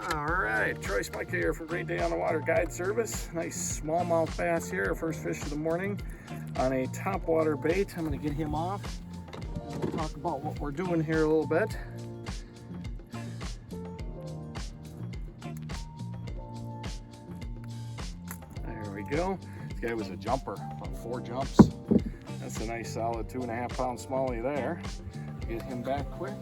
All right, Troy Spike here from Great Day on the Water Guide Service. Nice smallmouth bass here, our first fish of the morning on a topwater bait. I'm going to get him off. We'll talk about what we're doing here a little bit. There we go. This guy was a jumper, about 4 jumps. That's a nice solid 2.5 pound smallie there. Get him back quick.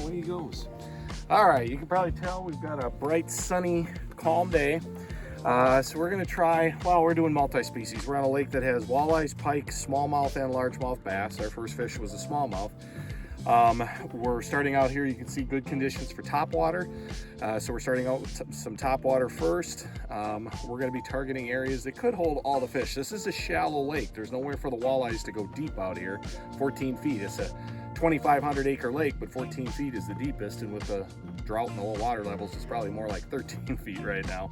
Away he goes. All right, you can probably tell we've got a bright, sunny, calm day. So we're gonna try, well, we're doing multi-species. We're on a lake that has walleyes, pike, smallmouth, and largemouth bass. Our first fish was a smallmouth. We're starting out here, you can see good conditions for topwater. So we're starting out with some topwater first. We're gonna be targeting areas that could hold all the fish. This is a shallow lake. There's nowhere for the walleyes to go deep out here. 14 feet, it's a 2,500 acre lake, but 14 feet is the deepest, and with the drought and the low water levels, it's probably more like 13 feet right now.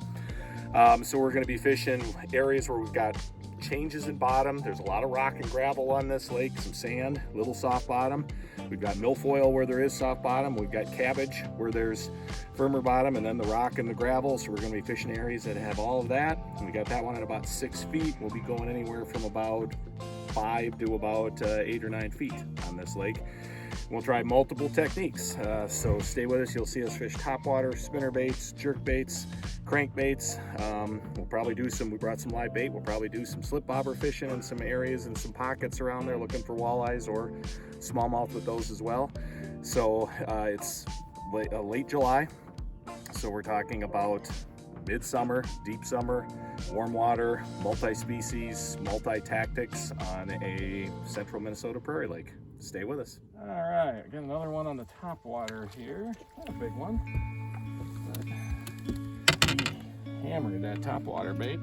So we're going to be fishing areas where we've got changes in bottom. There's a lot of rock and gravel on this lake, some sand, little soft bottom. We've got milfoil where there is soft bottom. We've got cabbage where there's firmer bottom, and then the rock and the gravel. So we're going to be fishing areas that have all of that. And we got that one at about 6 feet. We'll be going anywhere from about 5 to about 8 or 9 feet on this lake. We'll try multiple techniques, so stay with us. You'll see us fish topwater, spinner baits, jerk baits, crank baits. We'll probably do we brought some live bait. We'll probably do some slip bobber fishing in some areas and some pockets around there, looking for walleyes or smallmouth with those as well. So it's late July, so we're talking about midsummer, deep summer, warm water, multi-species, multi-tactics on a central Minnesota prairie lake. Stay with us. All right, got another one on the top water here. Not a big one, but hammered that top water bait.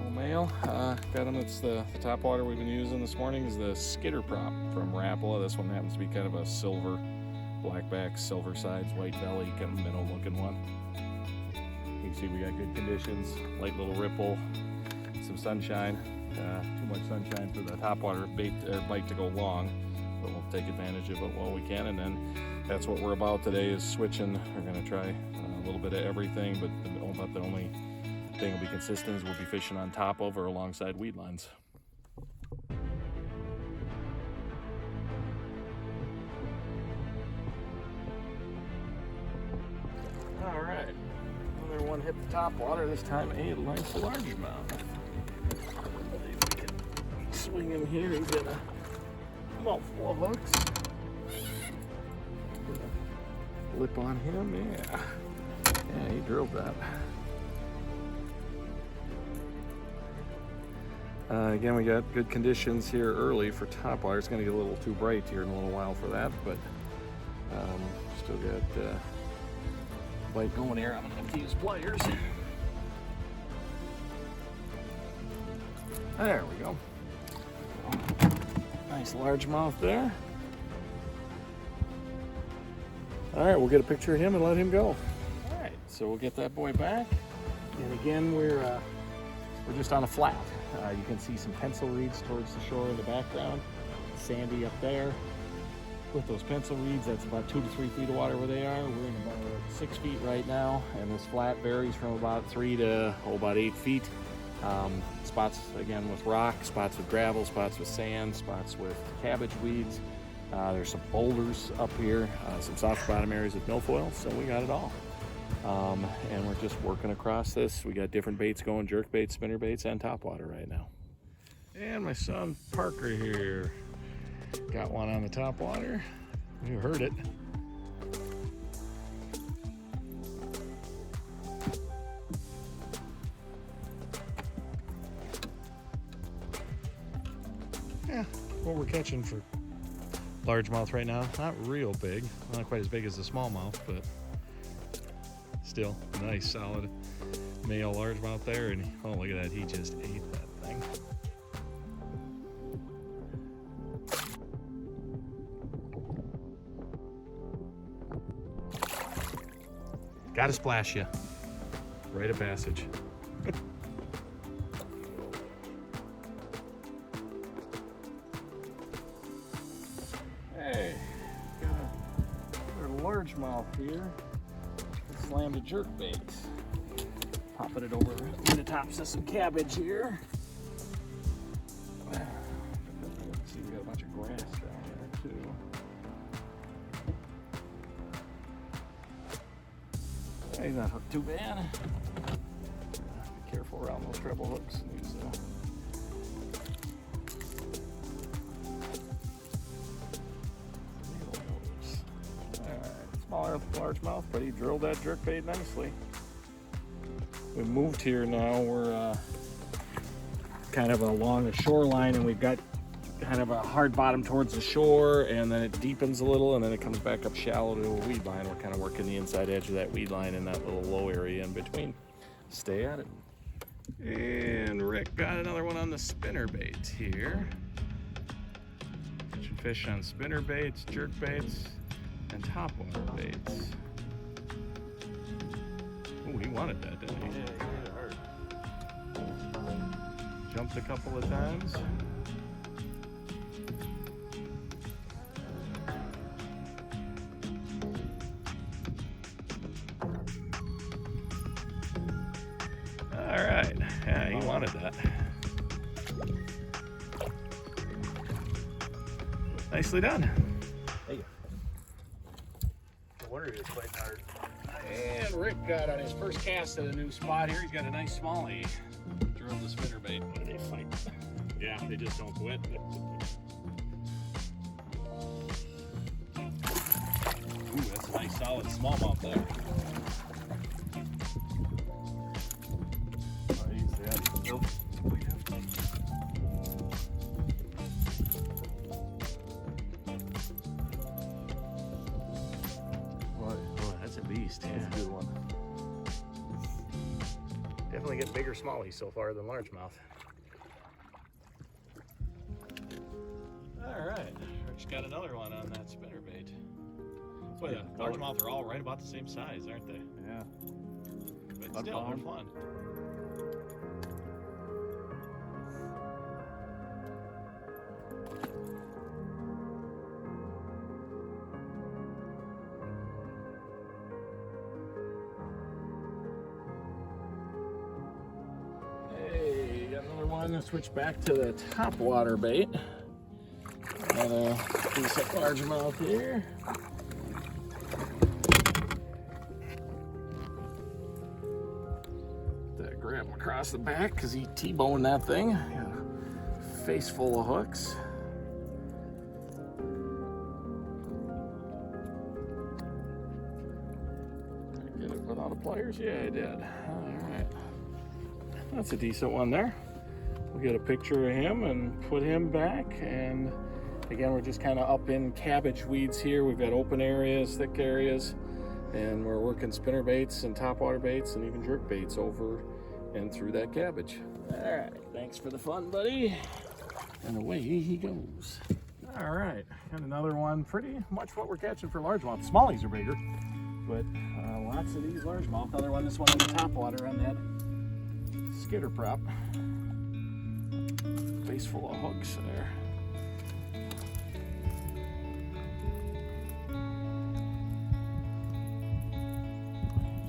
Old male, got him. It's the top water we've been using this morning is the skitter prop from Rapala. This one happens to be kind of a silver, blackback, silver sides, white belly, kind of minnow looking one. You can see we got good conditions, light little ripple, some sunshine. Too much sunshine for the topwater bite to go long, but we'll take advantage of it while we can. And then that's what we're about today, is switching. We're going to try a little bit of everything, but about the only thing will be consistent is we'll be fishing on top of or alongside weed lines. All right, another one hit the top water, this time a nice largemouth. Swing him here, he's got a mouthful of hooks. Lip on him, yeah, he drilled that. Again, we got good conditions here early for topwater. It's going to get a little too bright here in a little while for that, but still got bite going here. I'm going to have to use pliers. There we go. Nice largemouth there. All right, we'll get a picture of him and let him go. All right, so we'll get that boy back. And again, we're just on a flat. You can see some pencil reeds towards the shore in the background. Sandy up there. With those pencil reeds, that's about 2 to 3 feet of water where they are. We're in about 6 feet right now, and this flat varies from about 3 to about 8 feet. Spots again with rock, spots with gravel, spots with sand, spots with cabbage weeds. There's some boulders up here, some soft bottom areas with milfoil, so we got it all. And we're just working across this. We got different baits going, jerk baits, spinner baits, and topwater right now. And my son Parker here got one on the topwater. You heard it. Yeah, what we're catching for largemouth right now, not real big, not quite as big as the smallmouth, but still nice solid male largemouth there. And oh, look at that, he just ate that thing. Gotta splash you. Rite of passage. Hey, got a largemouth here. Slammed a jerkbait. Popping it over in the tops of some cabbage here. Let's see, we got a bunch of grass down there too. He's not hooked too bad. Be careful around those treble hooks. These, smaller largemouth, but he drilled that jerkbait nicely. We moved here now. We're kind of along the shoreline, and we've got kind of a hard bottom towards the shore, and then it deepens a little, and then it comes back up shallow to a weed line. We're kind of working the inside edge of that weed line in that little low area in between. Stay at it. And Rick got another one on the spinner bait here. Catching fish on spinner baits, jerk baits, and topwater baits. Oh, he wanted that, didn't he? Yeah, he hit it hard. Jumped a couple of times. All right, yeah, he wanted that. Nicely done. There you go. No wonder he was fighting hard. And Rick got on his first cast at a new spot here. He's got a nice smallie. Drilled the spinner bait. Why do they fight? Yeah, they just don't quit. Ooh, that's a nice solid smallmouth there. Nope. Oh, that's a beast. Yeah. That's a good one. Definitely get bigger smallies so far than largemouth. All right, Rick's got another one on that spinnerbait. Boy, the largemouth are all right about the same size, aren't they? Yeah. But still, they're fun. Hey, got another one. Let's switch back to the topwater bait. Got a decent largemouth here. Grab him across the back because he T-boned that thing. Got a face full of hooks. Did I get it without a pliers? Yeah, I did. All right. That's a decent one there. We'll get a picture of him and put him back. And again, we're just kind of up in cabbage weeds here. We've got open areas, thick areas, and we're working spinner baits and topwater baits and even jerk baits over and through that cabbage. All right, thanks for the fun, buddy. And away he goes. All right, and another one, pretty much what we're catching for largemouth. Smallies are bigger, but lots of these largemouth. Another one, this one on the topwater on that skitter prop. Face full of hooks there.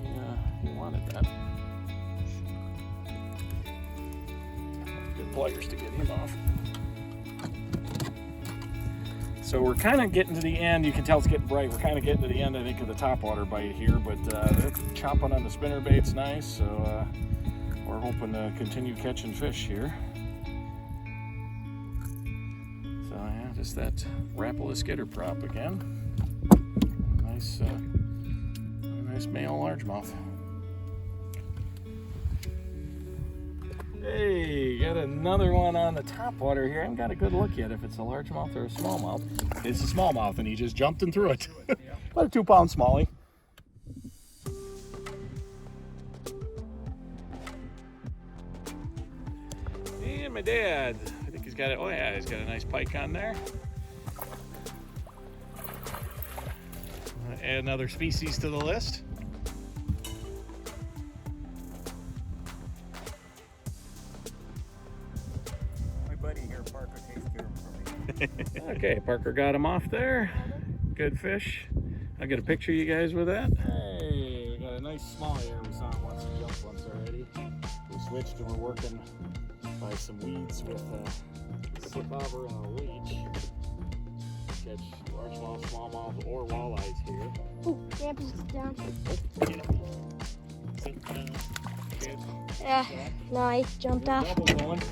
Yeah, he wanted that. Pliers to get him off. So we're kind of getting to the end. You can tell it's getting bright. We're kind of getting to the end, I think, of the topwater bite here, but they're chomping on the spinner baits nice, so we're hoping to continue catching fish here. So yeah, just that rapple of skitter prop again. Nice, nice male largemouth. Hey, got another one on the topwater here. I haven't got a good look yet if it's a largemouth or a smallmouth. It's a smallmouth, and he just jumped and threw it. About a 2-pound smallie. And my dad, I think he's got it. Oh yeah, he's got a nice pike on there. Add another species to the list. Okay, Parker got him off there. Good fish. I'll get a picture of you guys with that. Hey, we got a nice small here. We saw him once and jumped once already. We switched and we're working by some weeds with a slip bobber and a leech. Catch largemouth, smallmouth, or walleyes here. Oh, Grandpa's down. Get him. Sink down. Good. Yeah, no, he jumped off. Double going.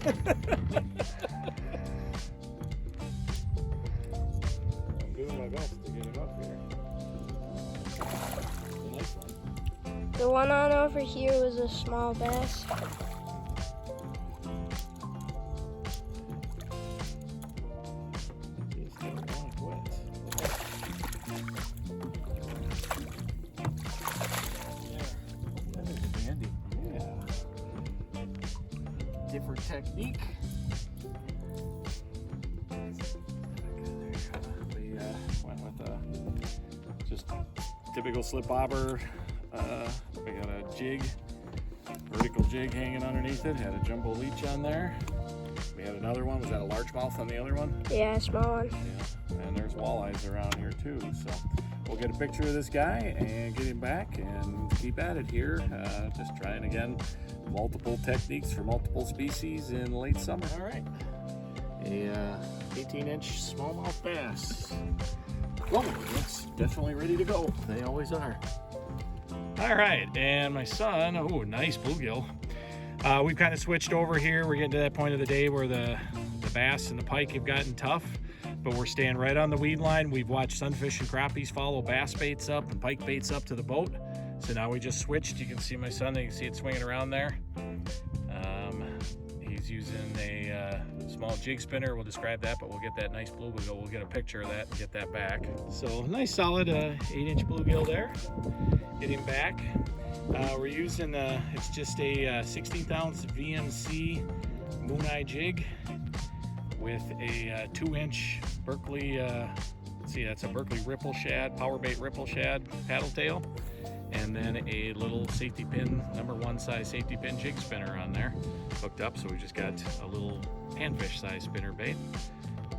I'm doing my best to get him up here. A nice one. The one on over here was a small bass. He's still wet. That is a dandy. Yeah. Different technique. We went with just typical slip bobber. We got a jig, vertical jig hanging underneath it. Had a jumbo leech on there. We had another one. Was that a largemouth on the other one? Yeah, a small one. Yeah. And there's walleyes around here too. So we'll get a picture of this guy and get him back and keep at it here. Just trying again, multiple techniques for multiple species in late summer. All right. A 18-inch smallmouth bass. Oh, it's definitely ready to go. They always are. All right, and my son, oh, nice bluegill. We've kind of switched over here. We're getting to that point of the day where the bass and the pike have gotten tough, but we're staying right on the weed line. We've watched sunfish and crappies follow bass baits up and pike baits up to the boat. So now we just switched. You can see my son, you can see it swinging around there. He's using a small jig spinner. We'll describe that, but we'll get that nice bluegill. We'll get a picture of that and get that back. So nice solid 8-inch bluegill there. Get him back. We're using, it's just a 16th ounce VMC Moon Eye jig with a 2-inch Berkeley, let's see, that's a Berkeley ripple shad, power bait ripple shad paddle tail. And then a little safety pin, #1 size safety pin jig spinner on there, hooked up. So we just got a little panfish size spinner bait.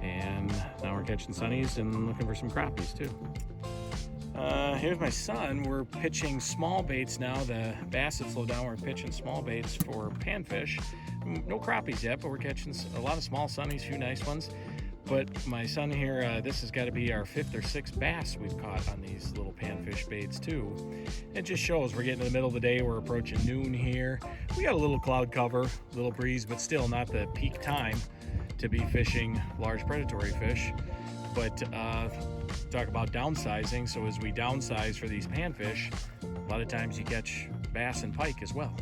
And now we're catching sunnies and looking for some crappies too. Here's my son. We're pitching small baits now. The bass had slowed down. We're pitching small baits for panfish. No crappies yet, but we're catching a lot of small sunnies, few nice ones. But my son here, this has got to be our 5th or 6th bass we've caught on these little panfish baits too. It just shows we're getting to the middle of the day. We're approaching noon here. We got a little cloud cover, a little breeze, but still not the peak time to be fishing large predatory fish. But talk about downsizing. So as we downsize for these panfish, a lot of times you catch bass and pike as well.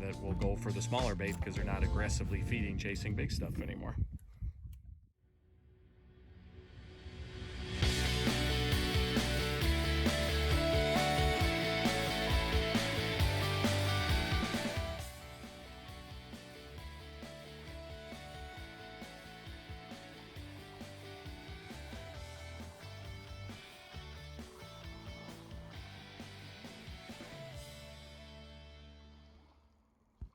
That will go for the smaller bait because they're not aggressively feeding, chasing big stuff anymore.